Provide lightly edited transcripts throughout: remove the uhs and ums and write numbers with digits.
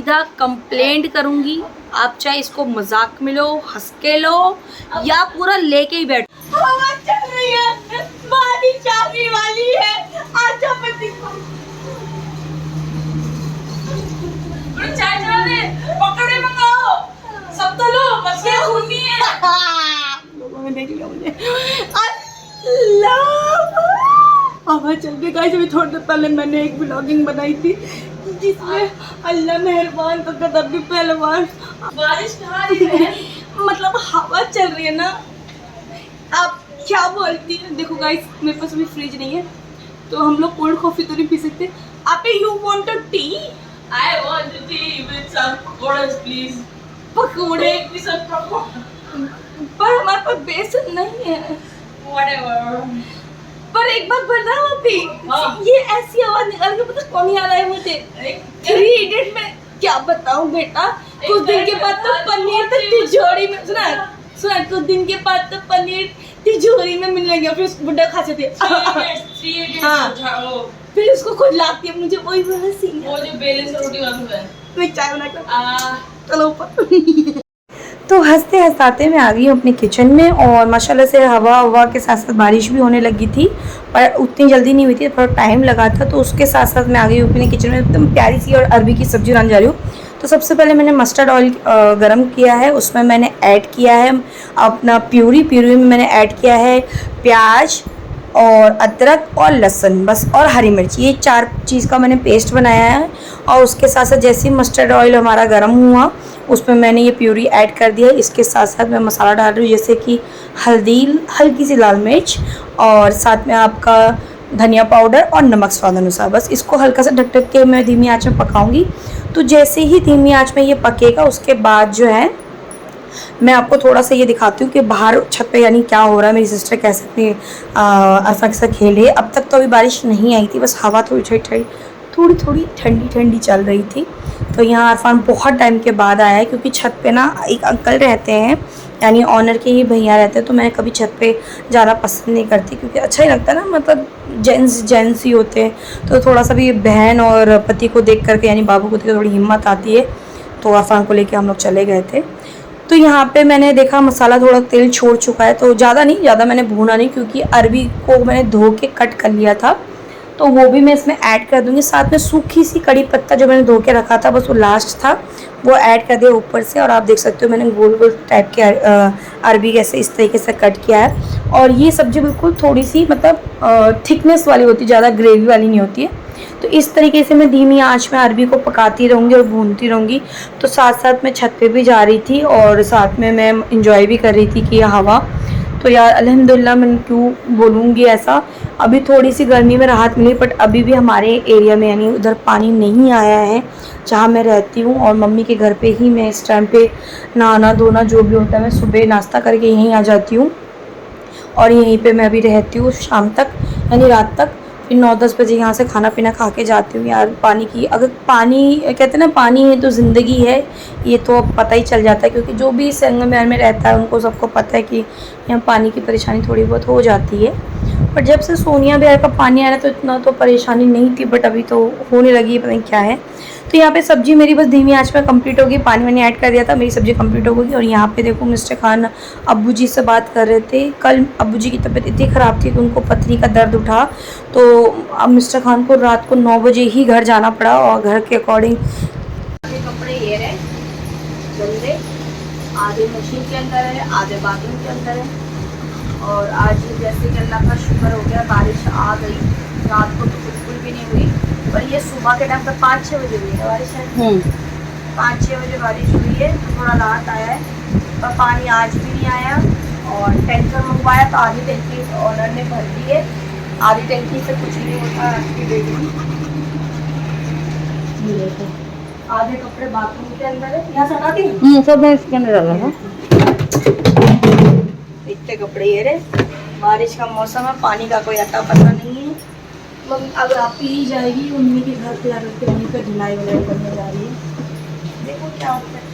सीधा कंप्लेंट करूंगी। आप चाहे इसको मजाक में लो, हंस के लो या पूरा लेके ही बैठो। हवा चल रही है, बारिश आने वाली है, आजा पति चाय चला दे, पकौड़े मंगाओ, सब तो लो, मछलियां भूननी है। लोगों ने देख लिया मुझे। अल्लाह हवा चल रही गाइस। अभी थोड़ी देर पहले मैंने एक व्लॉगिंग बनाई थी जिसमें अल्लाह मेहरबान तो कदम भी पहलवान। बारिश कहाँ है? मतलब हवा चल रही है ना। आप क्या बोलती है? देखो गाइस मेरे पास अभी फ्रिज नहीं है तो हम लोग कोल्ड कॉफी तो नहीं पी सकते। आप you want a T? I want a tea with some पकौड़े please. पकौड़े with some पकौड़े। पर हमारे पास बेसन नहीं है। Whatever. पर एक बात बताओ अभी, ये ऐसी आवाज निकाल के पता कौन याद आया मुझे? 3 इडियट में। क्या बताऊं बेटा, कुछ दिन के बाद तो पनीर तो तिजोरी में सुना कुछ दिन के बाद तो पनीर तिजोरी में मिलने लगे। फिर उसको बुड्ढा खाते थे। हाँ फिर उसको खुद लाती है मुझे वही वाला सीन। वो जो बेलन से रोटी बनाता है। मैं चाय बना कर चलो ऊपर। तो हंसते हंसाते मैं आ गई हूँ अपने किचन में और माशाल्लाह से हवा के साथ साथ बारिश भी होने लगी थी पर उतनी जल्दी नहीं हुई थी, थोड़ा टाइम लगा था। तो उसके साथ साथ मैं आ गई हूँ अपने किचन में एकदम प्यारी सी और अरबी की सब्जी बनाने जा रही हूँ। तो सबसे पहले मैंने मस्टर्ड ऑयल गरम किया है, उसमें मैंने ऐड किया है अपना प्यूरी में मैंने ऐड किया है प्याज और अदरक और लहसुन बस और हरी मिर्च, ये 4 चीज़ का मैंने पेस्ट बनाया है। और उसके साथ साथ जैसे ही मस्टर्ड ऑयल हमारा गर्म हुआ उसमें मैंने ये प्यूरी ऐड कर दिया। इसके साथ साथ मैं मसाला डाल रही हूँ जैसे कि हल्दी, हल्की सी लाल मिर्च और साथ में आपका धनिया पाउडर और नमक स्वाद अनुसार। बस इसको हल्का सा ढक ढक के मैं धीमी आंच में पकाऊंगी। तो जैसे ही धीमी आंच में ये पकेगा उसके बाद जो है मैं आपको थोड़ा सा ये दिखाती हूँ कि बाहर छत पे यानी क्या हो रहा है, मेरी सिस्टर कैसे अपनी अरफा के साथ खेल रही है। अब तक तो अभी बारिश नहीं आई थी, बस हवा थोड़ी ठंडी चल रही थी। तो यहाँ अरफान बहुत टाइम के बाद आया है क्योंकि छत पे ना एक अंकल रहते हैं यानी ऑनर के ही भैया रहते हैं। तो मैं कभी छत पे जाना पसंद नहीं करती क्योंकि अच्छा ही लगता है ना, मतलब जेंट्स ही होते हैं तो थोड़ा सा भी बहन और पति को देख करके यानी बाबू को देख कर थोड़ी हिम्मत आती है। तो अरफान को लेके हम लोग चले गए थे। तो यहाँ पे मैंने देखा मसाला थोड़ा तेल छोड़ चुका है तो ज़्यादा मैंने भूना नहीं क्योंकि अरबी को मैंने धो के कट कर लिया था तो वो भी मैं इसमें ऐड कर दूँगी। साथ में सूखी सी कड़ी पत्ता जो मैंने धो के रखा था बस वो लास्ट था वो ऐड कर दिया ऊपर से। और आप देख सकते हो मैंने गोल गोल टाइप के अरबी कैसे इस तरीके से कट किया है। और ये सब्ज़ी बिल्कुल थोड़ी सी मतलब थिकनेस वाली होती है, ज़्यादा ग्रेवी वाली नहीं होती है। तो इस तरीके से मैं धीमी आंच में अरबी को पकाती रहूँगी और भूनती रहूँगी। तो साथ साथ मैं छत पे भी जा रही थी और साथ में मैं इंजॉय भी कर रही थी कि यह हवा। तो यार अल्हम्दुलिल्लाह मैं क्यों बोलूँगी ऐसा, अभी थोड़ी सी गर्मी में राहत मिली बट अभी भी हमारे एरिया में यानी उधर पानी नहीं आया है जहाँ मैं रहती हूँ। और मम्मी के घर पे ही मैं इस टाइम पे नहाना धोना जो भी होता है मैं सुबह नाश्ता करके यहीं आ जाती हूँ और यहीं पे मैं अभी रहती हूँ शाम तक यानी रात तक। फिर 9-10 बजे यहाँ से खाना पीना खा के जाती हूँ। यार पानी की अगर पानी कहते हैं ना पानी है तो ज़िंदगी है, ये तो अब पता ही चल जाता है क्योंकि जो भी संगमरमर में रहता है उनको सबको पता है कि यहाँ पानी की परेशानी थोड़ी बहुत हो जाती है। बट जब से सोनिया बिहार का पानी आ रहा है तो इतना तो परेशानी नहीं थी बट अभी तो होने लगी है, पता नहीं क्या है। तो यहाँ पे सब्ज़ी मेरी बस धीमी आंच में कंप्लीट होगी, पानी मैंने ऐड कर दिया था, मेरी सब्ज़ी कंप्लीट हो गई। और यहाँ पे देखो मिस्टर खान अब्बू जी से बात कर रहे थे। कल अब्बू जी की तबीयत इतनी ख़राब थी कि उनको पथरी का दर्द उठा तो अब मिस्टर खान को रात को 9 बजे ही घर जाना पड़ा। और घर के अकॉर्डिंग कपड़े ये रहे गंदे, आधे मशीन के अंदर है आधे बाथरूम के अंदर है। और आज जैसे कि अल्लाह का शुक्र हो गया बारिश आ गई, रात को तो बिल्कुल भी नहीं हुई पर ये सुबह के टाइम पर 5-6 बजे हुई है बारिश है। 5-6 बजे बारिश हुई है तो थोड़ा राहत आया है पर पानी आज भी नहीं आया। और टैंकर मंगवाया तो आधी टैंकी ऑनर ने भर दी है, आधी टैंकी से कुछ नहीं होता। आपकी बेटी आधे कपड़े बाथरूम के अंदर है, यहाँ सटा दी सब मैं इसके अंदर डाला है। इतने कपड़े ये रहे, बारिश का मौसम है पानी का कोई अता पता नहीं है। मम्मी अब आप ही जाएगी मम्मी के घर पे आकर के वहीं पे धुलाई वुलाई करने जा रही है, देखो क्या होता है।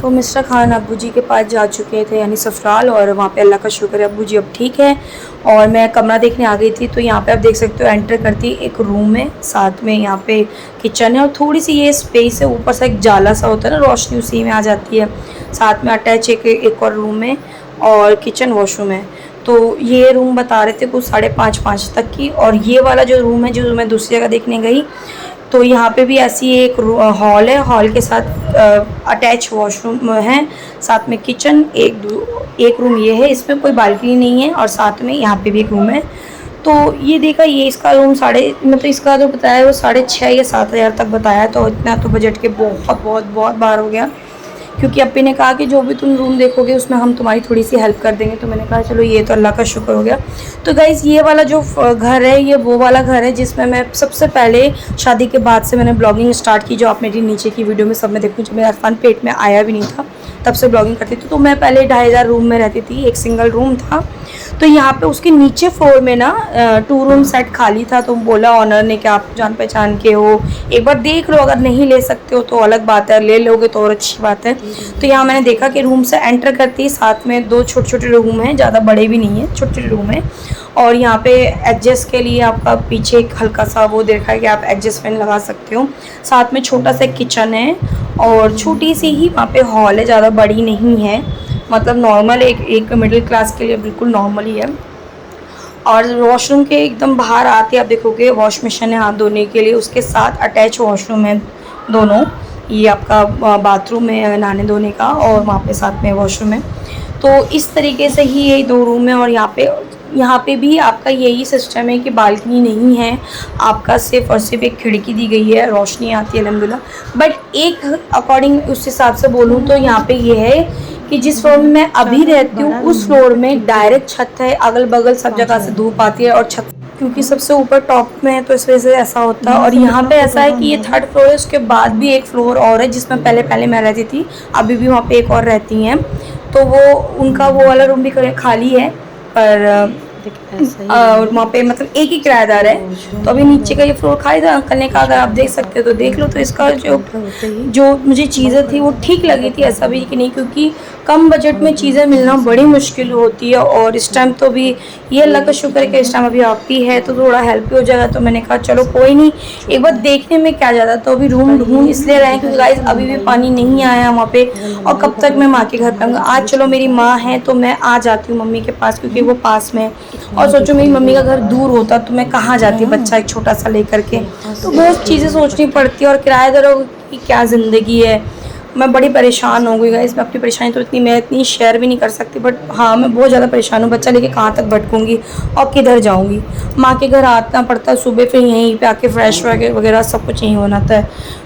तो मिस्टर खान अब्बू जी के पास जा चुके थे, यानी ससुराल, और वहाँ पे अल्लाह का शुक्र है अब्बू जी अब ठीक है। और मैं कमरा देखने आ गई थी, तो यहाँ पे आप देख सकते हो एंटर करती एक रूम है, साथ में यहाँ पे किचन है और थोड़ी सी ये स्पेस है, ऊपर से एक जाला सा होता है ना, रोशनी उसी में आ जाती है। साथ में अटैच एक और रूम है और किचन वॉशरूम है। तो ये रूम बता रहे थे कुछ 5:30 तक की। और ये वाला जो रूम है, जो मैं दूसरी जगह देखने गई, तो यहाँ पे भी ऐसी एक हॉल है, हॉल के साथ अटैच वॉशरूम है, साथ में किचन, एक रूम ये है, इसमें कोई बालकनी नहीं है, और साथ में यहाँ पे भी एक रूम है। तो ये देखा, ये इसका रूम मतलब इसका जो बताया वो 6,500 या 7,000 तक बताया। तो इतना तो बजट के बहुत बाहर हो गया, क्योंकि अप्पी ने कहा कि जो भी तुम रूम देखोगे उसमें हम तुम्हारी थोड़ी सी हेल्प कर देंगे। तो मैंने कहा चलो ये तो अल्लाह का शुक्र हो गया। तो गाइज़ ये वाला जो घर है, ये वो वाला घर है जिसमें मैं सबसे पहले शादी के बाद से मैंने ब्लॉगिंग स्टार्ट की, जो आप मेरी नीचे की वीडियो में सब में देखूँ, जब मेरा अरफान पेट में आया भी नहीं था तब से ब्लॉगिंग करती थी। तो मैं पहले 2,500 रूम में रहती थी, एक सिंगल रूम था। तो यहाँ पे उसके नीचे फ्लोर में ना 2 रूम सेट खाली था। तो बोला ऑनर ने कि आप जान पहचान के हो, एक बार देख लो, अगर नहीं ले सकते हो तो अलग बात है, ले लोगे तो और अच्छी बात है। तो यहाँ मैंने देखा कि रूम से एंटर करते ही साथ में 2 छोटे रूम हैं, ज़्यादा बड़े भी नहीं है, छोटे रूम है। और यहाँ पे एडजस्ट के लिए आपका पीछे एक हल्का सा वो देखा है कि आप एडजस्ट फैन लगा सकते हो। साथ में छोटा सा किचन है और छोटी सी ही वहाँ पे हॉल है, ज़्यादा बड़ी नहीं है, मतलब नॉर्मल एक मिडिल क्लास के लिए बिल्कुल नॉर्मल ही है। और वॉशरूम के एकदम बाहर आते आप देखोगे वॉश मशीन है हाथ धोने के लिए, उसके साथ अटैच वॉशरूम है दोनों। ये आपका बाथरूम है नहाने धोने का, और वहाँ पे साथ में वॉशरूम है। तो इस तरीके से ही ये 2 रूम है। और यहाँ पे भी आपका यही सिस्टम है कि बालकनी नहीं है, आपका सिर्फ और सिर्फ एक खिड़की दी गई है, रोशनी आती है अल्हम्दुलिल्लाह। बट एक अकॉर्डिंग उस हिसाब से बोलूँ तो यहाँ पे ये है कि जिस फ्लोर में मैं अभी रहती हूँ उस फ्लोर में डायरेक्ट छत है, अगल बगल सब जगह से धूप आती है, और छत क्योंकि सबसे ऊपर टॉप में है तो इस वजह से ऐसा होता है। और यहाँ पे ऐसा है कि ये 3rd फ्लोर है, उसके बाद भी एक फ्लोर और है जिसमें पहले मैं रहती थी, अभी भी वहाँ पे एक और रहती हैं। तो वो उनका वो वाला रूम भी खाली है, पर और वहाँ पे मतलब एक ही किराएदार है। तो अभी नीचे का ये फ्लोर खाली था, अंकल ने कहा अगर आप देख सकते हो तो देख लो। तो इसका जो मुझे चीज़ें थी वो ठीक लगी थी, ऐसा भी कि नहीं, क्योंकि कम बजट में चीज़ें मिलना बड़ी मुश्किल होती है। और इस टाइम तो भी ये अल्लाह का शुक्र है कि इस टाइम अभी आप ही है तो थोड़ा हेल्प भी हो जाएगा। तो मैंने कहा चलो कोई नहीं, एक बार देखने में क्या ज़्यादा। तो अभी रूम ढूंढ इसलिए रहे क्योंकि गाइस अभी भी पानी नहीं आया वहाँ पे, और कब तक मैं माँ के घर पे आऊँगा। आज चलो मेरी माँ है तो मैं आ जाती हूँ मम्मी के पास, क्योंकि वो पास में। और सोचो मेरी मम्मी का घर दूर होता तो मैं कहाँ जाती, बच्चा एक छोटा सा लेकर के। तो बहुत चीज़ें सोचनी पड़ती है, और किराएदारों की क्या ज़िंदगी है। मैं बड़ी परेशान हो गई गाइस। मैं अपनी परेशानी तो इतनी शेयर भी नहीं कर सकती, बट हाँ मैं बहुत ज़्यादा परेशान हूँ। बच्चा लेके कहाँ तक भटकूँगी और किधर जाऊँगी। माँ के घर आना पड़ता है सुबह, फिर यहीं पे आके फ्रेश वगैरह सब कुछ यहीं होना था।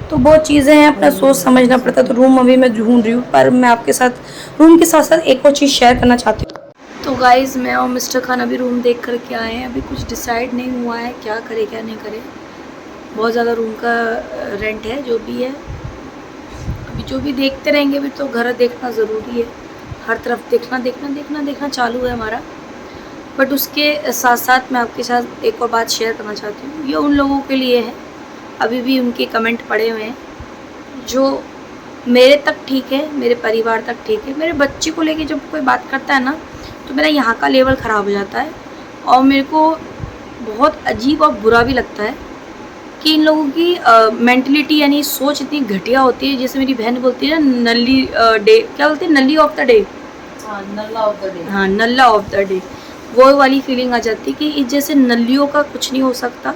तो बहुत चीज़ें हैं, अपना सोच समझना पड़ता है। तो रूम अभी मैं ढूंढ रही हूँ, पर मैं आपके साथ रूम के साथ साथ एक और चीज़ शेयर करना चाहती हूँ। तो गाइज़ मैं और मिस्टर खान अभी रूम देख कर के आए हैं, अभी कुछ डिसाइड नहीं हुआ है क्या करे क्या नहीं करे। बहुत ज़्यादा रूम का रेंट है, जो भी है अभी जो भी देखते रहेंगे। अभी तो घर देखना ज़रूरी है, हर तरफ देखना चालू है हमारा। बट उसके साथ साथ मैं आपके साथ एक और बात शेयर करना चाहती हूँ। ये उन लोगों के लिए है, अभी भी उनके कमेंट पड़े हुए हैं जो मेरे तक ठीक है, मेरे परिवार तक ठीक है। मेरे बच्चे को लेके जब कोई बात करता है ना तो मेरा यहाँ का लेवल ख़राब हो जाता है, और मेरे को बहुत अजीब और बुरा भी लगता है कि इन लोगों की मेंटलिटी यानी सोच इतनी घटिया होती है। जैसे मेरी बहन बोलती है ना, नल्ली डे, क्या बोलती है, nalli of the day, nalla of the day, हाँ नल्ला ऑफ द डे, वो वाली फीलिंग आ जाती है कि इस जैसे नल्लियों का कुछ नहीं हो सकता।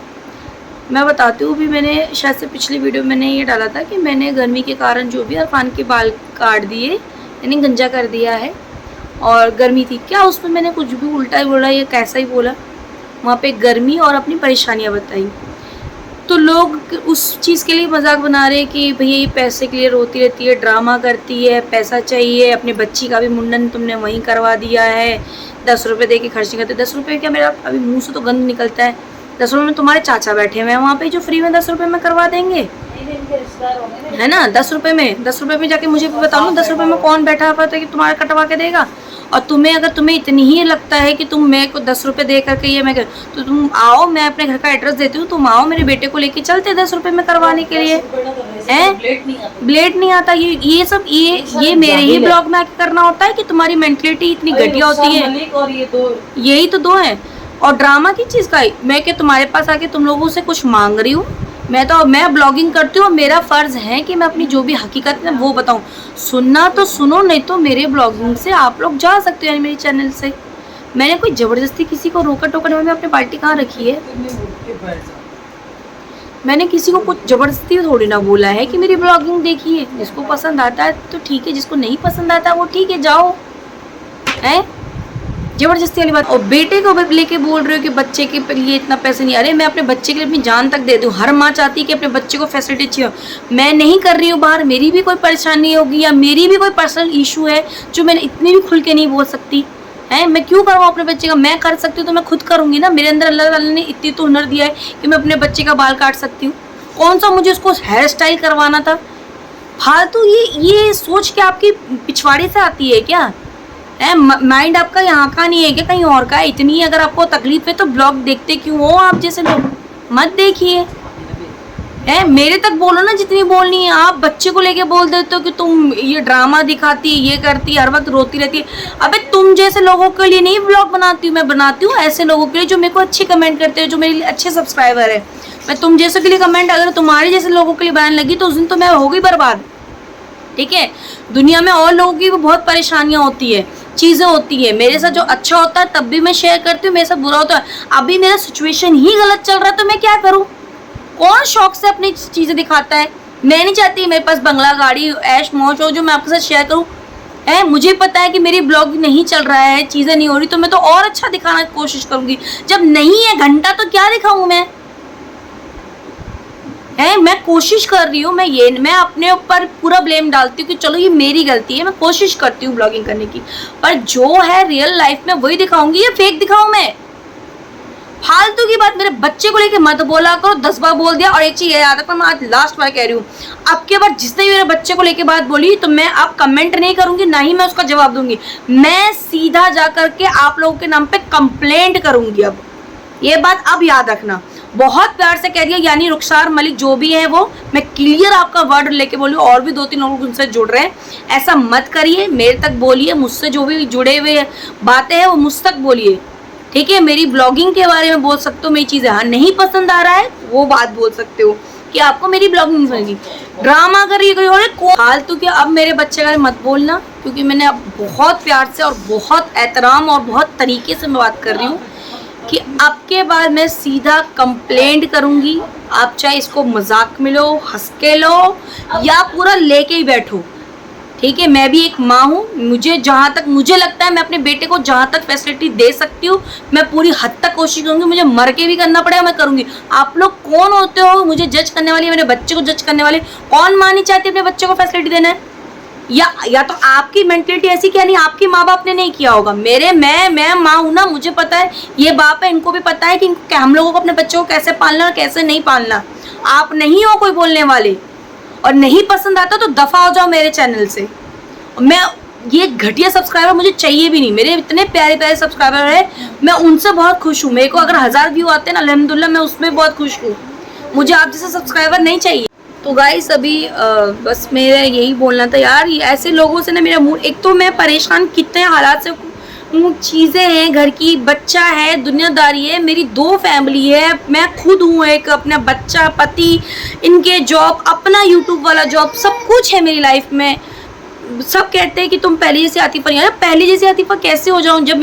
मैं बताती हूँ, भी मैंने शायद से पिछली वीडियो में मैंने ये डाला था कि मैंने गर्मी के कारण जो भी अरफान के बाल काट दिए, यानी गंजा कर दिया है। और गर्मी थी क्या, उसमें मैंने कुछ भी उल्टा ही बोला या कैसा ही बोला, वहाँ पे गर्मी और अपनी परेशानियाँ बताई। तो लोग उस चीज़ के लिए मजाक बना रहे कि भैया ये पैसे के लिए रोती रहती है, ड्रामा करती है, पैसा चाहिए। अपनी बच्ची का भी मुंडन तुमने वहीं करवा दिया है, 10 रुपये दे के खर्च नहीं करते। 10 रुपये क्या, मेरा अभी मुँह से तो गंद निकलता है। 10 रुपये में तुम्हारे चाचा बैठे हुए हैं वहाँ पे जो फ्री में 10 रुपये में करवा देंगे, है ना। 10 रुपये में जाके मुझे भी बताओ ना, 10 रुपये में कौन बैठा हुआ था कि तुम्हारा कटवा के देगा। और तुम्हें अगर तुम्हें इतनी ही लगता है कि तुम मेरे को 10 रुपये दे करके ये मैं तो तुम आओ, मैं अपने घर का एड्रेस देती हूँ, तुम आओ मेरे बेटे को लेके चलते 10 रुपये में करवाने के लिए। हैं ब्लेड नहीं आता। ये सब ये मेरे ही ब्लॉग में आके करना होता है कि तुम्हारी मेंटलिटी इतनी घटिया होती है। और यही तो दो है। और ड्रामा की चीज़ का मैं कि तुम्हारे पास आके तुम लोगों से कुछ मांग रही हूँ। मैं ब्लॉगिंग करती हूँ, मेरा फ़र्ज़ है कि मैं अपनी जो भी हकीकत है वो बताऊँ। सुनना तो सुनो, नहीं तो मेरे ब्लॉगिंग से आप लोग जा सकते हो, यानी मेरे चैनल से। मैंने कोई ज़बरदस्ती किसी को रोका टोका नहीं। मैंने अपनी पार्टी कहाँ रखी है? मैंने किसी को कुछ ज़बरदस्ती थोड़ी ना बोला है कि मेरी ब्लॉगिंग देखिए। जिसको पसंद आता है तो ठीक है, जिसको नहीं पसंद आता वो ठीक है, जाओ। हैं जबरदस्ती वाली बात। और बेटे को लेके बोल रहे हो कि बच्चे के लिए इतना पैसे नहीं। अरे मैं अपने बच्चे के लिए अपनी जान तक दे दूँ। हर माँ चाहती है कि अपने बच्चे को फैसिलिटी अच्छी हो। मैं नहीं कर रही हूँ बाहर, मेरी भी कोई परेशानी होगी या मेरी भी कोई पर्सनल इशू है जो मैंने इतनी भी खुल के नहीं बोल सकती है। मैं क्यों करवाऊँ अपने बच्चे का? मैं कर सकती हूँ तो मैं खुद करूँगी ना। मेरे अंदर अल्लाह ताला ने इतनी तो हुनर दिया है कि मैं अपने बच्चे का बाल काट सकती हूँ। कौन सा मुझे उसको हेयर स्टाइल करवाना था? फालतू ये सोच के आपकी पिछवाड़े से आती है क्या? माइंड आपका यहाँ का नहीं है क्या, कहीं और का है? इतनी अगर आपको तकलीफ है तो ब्लॉग देखते क्यों हो आप जैसे लोग? मत देखिए। मेरे तक बोलो ना जितनी बोलनी है। आप बच्चे को लेके बोल देते हो कि तुम ये ड्रामा दिखाती, ये करती, हर वक्त रोती रहती है। अबे तुम जैसे लोगों के लिए नहीं ब्लॉग बनाती हूँ, मैं बनाती हूँ ऐसे लोगों के लिए जो मेरे को अच्छे कमेंट करते हैं, जो मेरे लिए अच्छे सब्सक्राइबर है। मैं तुम जैसे के लिए कमेंट अगर तुम्हारे जैसे लोगों के लिए बनाने लगी तो उस दिन तो मैं हो गई बर्बाद। ठीक है, दुनिया में और लोगों की भी बहुत परेशानियाँ होती है, चीज़ें होती है। मेरे साथ जो अच्छा होता है तब भी मैं शेयर करती हूँ, मेरे साथ बुरा होता है। अभी मेरा सिचुएशन ही गलत चल रहा है तो मैं क्या करूँ? कौन शौक से अपनी चीज़ें दिखाता है? मैं नहीं चाहती मेरे पास बंगला, गाड़ी, ऐश मौज हो जो मैं आपके साथ शेयर करूँ। मुझे पता है कि मेरी ब्लॉग नहीं चल रहा है, चीज़ें नहीं हो रही, तो मैं तो और अच्छा दिखाने की कोशिश करूँगी। जब नहीं है घंटा तो क्या दिखाऊँ मैं? मैं कोशिश कर रही हूँ। मैं अपने ऊपर पूरा ब्लेम डालती हूँ कि चलो ये मेरी गलती है। मैं कोशिश करती हूँ ब्लॉगिंग करने की, पर जो है रियल लाइफ में वही दिखाऊंगी। या फेक दिखाऊं मैं? फालतू की बात मेरे बच्चे को लेके मत बोला करो। 10 बार बोल दिया। और एक चीज याद रखना, मैं आज लास्ट बार कह रही हूँ, अब के बाद जिसने मेरे बच्चे को लेके बात बोली तो मैं अब कमेंट नहीं करूंगी, ना ही मैं उसका जवाब दूंगी। मैं सीधा जा करके आप लोगों के नाम पे कंप्लेंट करूंगी। अब ये बात अब याद रखना। बहुत प्यार से कह दिया, यानी रुखसार मलिक जो भी है वो, मैं क्लियर आपका वर्ड लेके बोली। और भी 2-3 लोग उनसे जुड़ रहे हैं, ऐसा मत करिए। मेरे तक बोलिए, मुझसे जो भी जुड़े हुए बातें हैं वो मुझ तक बोलिए। ठीक है, मेरी ब्लॉगिंग के बारे में बोल सकते हो, मेरी चीज़ें हाँ नहीं पसंद आ रहा है वो बात बोल सकते हो कि आपको मेरी ब्लॉगिंग नहीं समझी। ड्रामा करिए कोई और फालतू के। अब मेरे बच्चे का मत बोलना, क्योंकि मैंने अब बहुत प्यार से और बहुत एहतराम और बहुत तरीके से मैं बात कर रही हूँ कि अब के बाद मैं सीधा कंप्लेंट करूंगी। आप चाहे इसको मजाक में लो, हंस के लो या पूरा लेके ही बैठो। ठीक है, मैं भी एक माँ हूँ। मुझे जहाँ तक मुझे लगता है मैं अपने बेटे को जहाँ तक फैसिलिटी दे सकती हूँ मैं पूरी हद तक कोशिश करूँगी। मुझे मर के भी करना पड़ेगा मैं करूँगी। आप लोग कौन होते हो मुझे जज करने वाले, मेरे बच्चे को जज करने वाले? कौन माँ नहीं चाहती अपने बच्चे को फैसिलिटी देना है? या तो आपकी मेंटलिटी ऐसी क्या नहीं, आपके माँ बाप ने नहीं किया होगा। मैं माँ हूँ ना, मुझे पता है। ये बाप है, इनको भी पता है कि हम लोगों को अपने बच्चों को कैसे पालना और कैसे नहीं पालना। आप नहीं हो कोई बोलने वाले। और नहीं पसंद आता तो दफा हो जाओ मेरे चैनल से। मैं ये घटिया सब्सक्राइबर मुझे चाहिए भी नहीं। मेरे इतने प्यारे प्यारे सब्सक्राइबर है, मैं उनसे बहुत खुश हूँ। मेरे को अगर 1000 व्यू आते हैं ना, अल्हम्दुलिल्लाह मैं उसमें बहुत खुश हूँ। मुझे आप जैसे सब्सक्राइबर नहीं चाहिए। तो गाइस अभी बस मेरा यही बोलना था यार। ऐसे लोगों से ना मेरा मूड, एक तो मैं परेशान कितने हालात से, चीज़ें हैं, घर की, बच्चा है, दुनियादारी है, मेरी 2 फैमिली है, मैं खुद हूँ, एक अपना बच्चा, पति, इनके जॉब, अपना यूट्यूब वाला जॉब, सब कुछ है मेरी लाइफ में। सब कहते हैं कि तुम पहले जैसी आतिफा नहीं। यार पहले जैसी आतिफा कैसे हो जाऊँ जब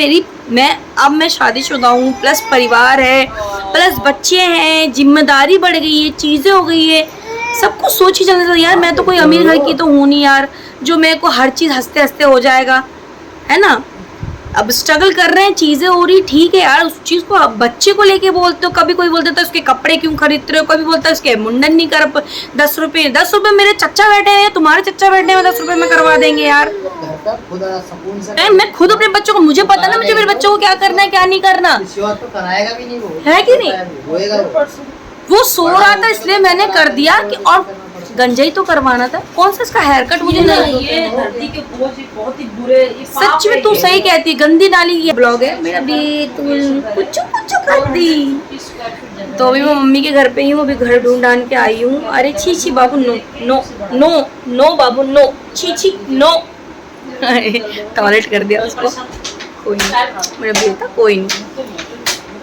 मैं शादीशुदा हूँ, प्लस परिवार है, प्लस बच्चे हैं, जिम्मेदारी बढ़ गई है, चीज़ें हो गई है, सब कुछ सोच ही चलना था यार। मैं तो कोई अमीर घर की तो हूँ नहीं यार जो मेरे को हर चीज़ हंसते हंसते हो जाएगा, है ना। अब स्ट्रगल कर रहे हैं, चीज़ें हो रही, ठीक है यार। उस चीज़ को अब बच्चे को लेके बोलते हो, कभी कोई बोलता है उसके कपड़े क्यों खरीद रहे हो, कभी बोलता है उसके मुंडन नहीं कर, 10 रुपये मेरे चच्चा बैठे हैं, तुम्हारे चच्चा बैठे हैं, 10 रुपये में करवा देंगे यार। मैं खुद अपने बच्चों को, मुझे पता ना मुझे मेरे बच्चों को क्या करना है क्या नहीं करना है कि नहीं। वो सो रहा था इसलिए मैंने कर दिया कि, और गंजाई तो करवाना था। कौन सा इसका हेयर कट मुझे नहीं, ये धरती के बोझ बहुत ही बुरे, सच में तू सही कहती, गंदी नाली ये ब्लॉग है मेरा बेतुल कुछ कुछ कर दी। तो अभी मैं मम्मी के घर पे ही हूँ, अभी घर ढूंढ ढांड के आई हूँ। अरे छी छी बाबू, नो नो नो नो बाबू नो, छी छी नो। टॉयलेट कर दिया उसको, कोई नहीं मेरा बेटा, कोई नहीं।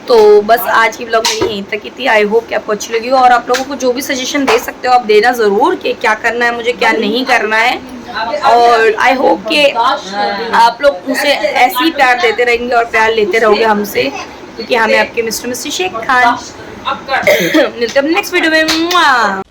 तो बस आज की ब्लॉग मेरी यहीं तक ही थी। आई होप कि आपको अच्छी लगी हो, और आप लोगों को जो भी सजेशन दे सकते हो आप देना ज़रूर कि क्या करना है मुझे, क्या नहीं करना है। और आई होप कि आप लोग मुझे ऐसे ही प्यार देते रहेंगे और प्यार लेते रहोगे हमसे, क्योंकि हमें आपके मिस्टर शेख खान। मिलते हैं नेक्स्ट वीडियो में।